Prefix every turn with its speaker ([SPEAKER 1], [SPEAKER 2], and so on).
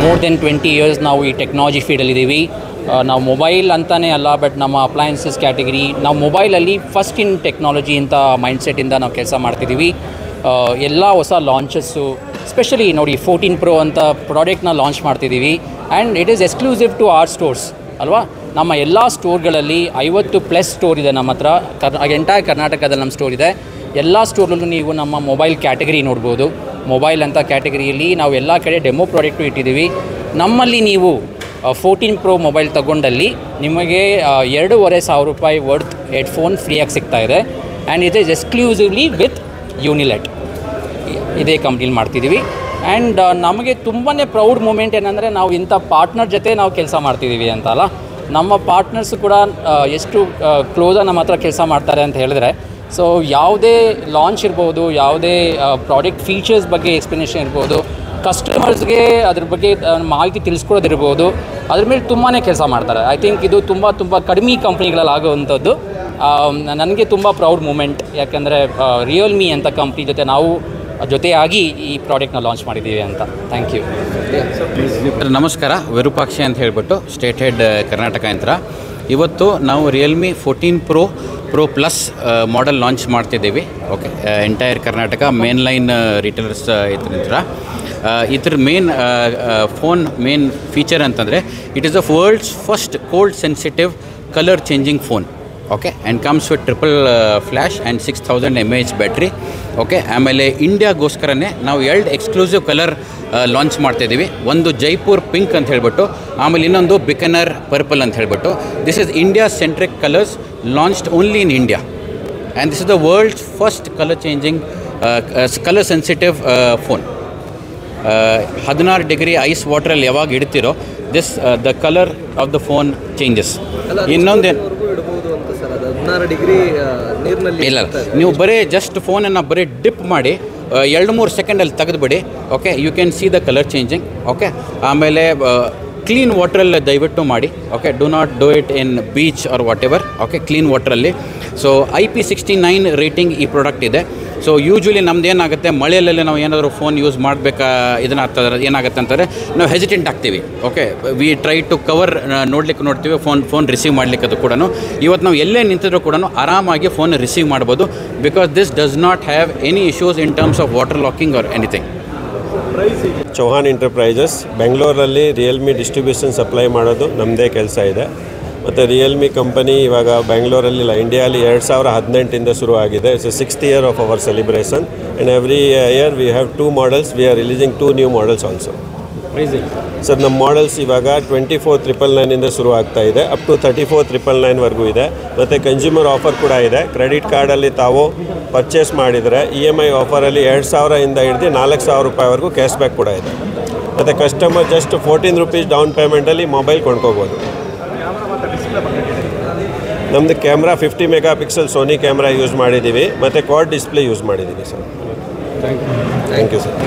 [SPEAKER 1] More than 20 years ನಾವು ಈ technology ಫೀಲ್ಡಲ್ಲಿದ್ದೀವಿ. ನಾವು ಮೊಬೈಲ್ ಅಂತಲೇ ಅಲ್ಲ, ಬಟ್ ನಮ್ಮ ಅಪ್ಲಯನ್ಸಸ್ ಕ್ಯಾಟಗರಿ ನಾವು ಮೊಬೈಲಲ್ಲಿ ಫಸ್ಟ್ ಇನ್ ಟೆಕ್ನಾಲಜಿ ಅಂತ ಮೈಂಡ್ಸೆಟ್ಟಿಂದ ನಾವು ಕೆಲಸ ಮಾಡ್ತಿದ್ದೀವಿ. ಎಲ್ಲ ಹೊಸ ಲಾಂಚಸ್ಸು, ಸ್ಪೆಷಲಿ ನೋಡಿ 14 Pro ಅಂತ ಪ್ರಾಡಕ್ಟ್ನ ಲಾಂಚ್ ಮಾಡ್ತಿದ್ದೀವಿ. And it is exclusive to our stores ಅಲ್ವಾ. ನಮ್ಮ ಎಲ್ಲ ಸ್ಟೋರ್ಗಳಲ್ಲಿ 50+ ಸ್ಟೋರ್ ಇದೆ ನಮ್ಮ ಹತ್ರ. ಎಂಟೈರ್ ಕರ್ನಾಟಕದಲ್ಲಿ ನಮ್ಮ ಸ್ಟೋರ್ ಇದೆ. ಎಲ್ಲ ಸ್ಟೋರಲ್ಲೂ ನೀವು ನಮ್ಮ ಮೊಬೈಲ್ ಕ್ಯಾಟಗರಿ ನೋಡ್ಬೋದು. ಮೊಬೈಲ್ ಅಂತ ಕ್ಯಾಟಗರಿಯಲ್ಲಿ ನಾವು ಎಲ್ಲ ಕಡೆ ಡೆಮೋ ಪ್ರಾಡಕ್ಟು ಇಟ್ಟಿದ್ದೀವಿ. ನಮ್ಮಲ್ಲಿ ನೀವು 14 Pro ಮೊಬೈಲ್ ತಗೊಂಡಲ್ಲಿ ನಿಮಗೆ 2,500 ರೂಪಾಯಿ ವರ್ತ್ ಹೆಡ್ಫೋನ್ ಫ್ರೀಯಾಗಿ ಸಿಗ್ತಾಯಿದೆ. And it is exclusively with Unilet ಇದೇ ಕಂಪ್ನಿಲಿ ಮಾಡ್ತಿದ್ದೀವಿ. ಆ್ಯಂಡ್ ನಮಗೆ ತುಂಬಾ ಪ್ರೌಡ್ ಮೂಮೆಂಟ್ ಏನಂದರೆ ನಾವು ಇಂಥ ಪಾರ್ಟ್ನರ್ ಜೊತೆ ನಾವು ಕೆಲಸ ಮಾಡ್ತಿದ್ದೀವಿ ಅಂತ ಅಲ್ಲ. ನಮ್ಮ ಪಾರ್ಟ್ನರ್ಸು ಕೂಡ ಎಷ್ಟು ಕ್ಲೋಸಾಗಿ ನಮ್ಮ ಹತ್ರ ಕೆಲಸ ಮಾಡ್ತಾರೆ ಅಂತ ಹೇಳಿದ್ರೆ, ಸೊ ಯಾವುದೇ ಲಾಂಚ್ ಇರ್ಬೋದು, ಯಾವುದೇ ಪ್ರಾಡಕ್ಟ್ ಫೀಚರ್ಸ್ ಬಗ್ಗೆ ಎಕ್ಸ್ಪ್ಲನೇಷನ್ ಇರ್ಬೋದು, ಕಸ್ಟಮರ್ಸ್ಗೆ ಅದ್ರ ಬಗ್ಗೆ ಮಾಹಿತಿ ತಿಳಿಸ್ಕೊಡೋದಿರ್ಬೋದು, ಅದ್ರ ಮೇಲೆ ತುಂಬಾ ಕೆಲಸ ಮಾಡ್ತಾರೆ. ಐ ಥಿಂಕ್ ಇದು ತುಂಬ ಕಡಿಮೆ ಕಂಪ್ನಿಗಳಲ್ಲಿ ಆಗೋವಂಥದ್ದು. ನನಗೆ ತುಂಬ ಪ್ರೌಡ್ ಮೂಮೆಂಟ್, ಯಾಕೆಂದರೆ ರಿಯಲ್ಮಿ ಅಂತ ಕಂಪ್ನಿ ಜೊತೆ ನಾವು ಜೊತೆಯಾಗಿ ಈ ಪ್ರಾಡಕ್ಟ್ನ ಲಾಂಚ್ ಮಾಡಿದ್ದೀವಿ ಅಂತ. Thank you.
[SPEAKER 2] ನಮಸ್ಕಾರ, ವಿರೂಪಾಕ್ಷಿ ಅಂತ ಹೇಳಿಬಿಟ್ಟು ಸ್ಟೇಟ್ ಹೆಡ್ ಕರ್ನಾಟಕ ಯಂತ್ರ. ಇವತ್ತು ನಾವು Realme 14 Pro plus model launch ಮಾಡ್ತಿದ್ದೀವಿ. Okay, entire Karnataka main line retailers ಇದ್ರ ಮೇನ್ ಫೀಚರ್ ಅಂತಂದರೆ it is the world's first cold sensitive colour changing phone. Okay, and comes with triple flash and 6000 mAh battery. Okay, ಆಮೇಲೆ ಇಂಡಿಯಾಗೋಸ್ಕರನೇ ನಾವು 2 exclusive colour launch ಮಾಡ್ತಾಯಿದ್ದೀವಿ. ಒಂದು Jaipur pink ಅಂತ ಹೇಳ್ಬಿಟ್ಟು, ಆಮೇಲೆ ಇನ್ನೊಂದು ಬಿಕನರ್ ಪರ್ಪಲ್ ಅಂತ ಹೇಳ್ಬಿಟ್ಟು. This is India centric colours launched only in India. And this is the world's first colour changing colour sensitive phone. 16 degree ice ವಾಟ್ರಲ್ಲಿ ಯಾವಾಗ ಇಡ್ತಿರೋ the colour of the phone changes. ಇನ್ನೊಂದೇನು ಇಲ್ಲ, ನೀವು ಬರೀ ಜಸ್ಟ್ ಫೋನನ್ನು ಬರೀ ಡಿಪ್ ಮಾಡಿ 2-3 ಸೆಕೆಂಡಲ್ಲಿ ತೆಗೆದುಬಿಡಿ. Okay, you can see the colour changing. Okay, ಆಮೇಲೆ ಕ್ಲೀನ್ ವಾಟ್ರಲ್ಲಿ ದಯವಿಟ್ಟು ಮಾಡಿ. Okay, do not do it in beach or whatever. Okay, clean ವಾಟ್ರಲ್ಲಿ. ಸೊ IP69 ರೇಟಿಂಗ್ ಈ ಪ್ರಾಡಕ್ಟ್ ಇದೆ. ಸೊ ಯೂಶ್ವಲಿ ನಮ್ದು ಏನಾಗುತ್ತೆ, ಮಳೆಯಲ್ಲೆಲ್ಲ ನಾವು ಏನಾದರೂ ಫೋನ್ ಯೂಸ್ ಮಾಡಬೇಕಾ ಇದನ್ನ ಏನಾಗುತ್ತೆ ಅಂತಂದರೆ ನಾವು ಹೆಸಿಟೆಂಟ್ ಆಗ್ತೀವಿ. Okay, we try to cover ನೋಡ್ತೀವಿ ಫೋನ್ ರಿಸೀವ್ ಮಾಡಲಿಕ್ಕೆ. ಅದು ಕೂಡ ಇವತ್ತು ನಾವು ಎಲ್ಲೇ ನಿಂತಿದ್ರು ಕೂಡ ಆರಾಮಾಗಿ ಫೋನ್ ರಿಸೀವ್ ಮಾಡ್ಬೋದು. Because this does not have any issues in terms of water locking or anything.
[SPEAKER 3] Chauhan Enterprises ಬೆಂಗಳೂರಲ್ಲಿ ರಿಯಲ್ಮಿ ಡಿಸ್ಟ್ರಿಬ್ಯೂಷನ್ ಸಪ್ಲೈ ಮಾಡೋದು ನಮ್ಮದೇ ಕೆಲಸ ಇದೆ. ಮತ್ತು ರಿಯಲ್ಮಿ ಕಂಪನಿ ಇವಾಗ ಬೆಂಗಳೂರಲ್ಲಿ ಇಂಡಿಯಾಲಿ 2018 ಶುರು ಆಗಿದೆ. It's 6th year of our celebration. And every year we have 2 models. We are releasing 2 new models also. Sir, ನಮ್ಮ ಮಾಡೆಲ್ಸ್ ಇವಾಗ 24,999 ಶುರು ಆಗ್ತಾ ಇದೆ, ಅಪ್ ಟು 34,999ವರೆಗೂ ಇದೆ. ಮತ್ತು ಕನ್ಸ್ಯೂಮರ್ ಆಫರ್ ಕೂಡ ಇದೆ. ಕ್ರೆಡಿಟ್ ಕಾರ್ಡಲ್ಲಿ ತಾವು ಪರ್ಚೇಸ್ ಮಾಡಿದರೆ EMI ಆಫರಲ್ಲಿ 2,000 ಹಿಡಿದು 4,000 ರೂಪಾಯಿವರೆಗೂ ಕ್ಯಾಶ್ ಬ್ಯಾಕ್ ಕೂಡ ಇದೆ. ಮತ್ತು ಕಸ್ಟಮರ್ ಜಸ್ಟ್ 14 ರೂಪೀಸ್ ಡೌನ್ ಪೇಮೆಂಟಲ್ಲಿ ಮೊಬೈಲ್ ಕೊಂಡ್ಕೋಬೋದು. ನಮ್ಮದು camera 50 MP Sony camera use ಮಾಡಿದ್ದೀವಿ, ಮತ್ತು ಕ್ವಾಡ್ ಡಿಸ್ಪ್ಲೇ ಯೂಸ್ ಮಾಡಿದ್ದೀವಿ ಸರ್. Thank you sir.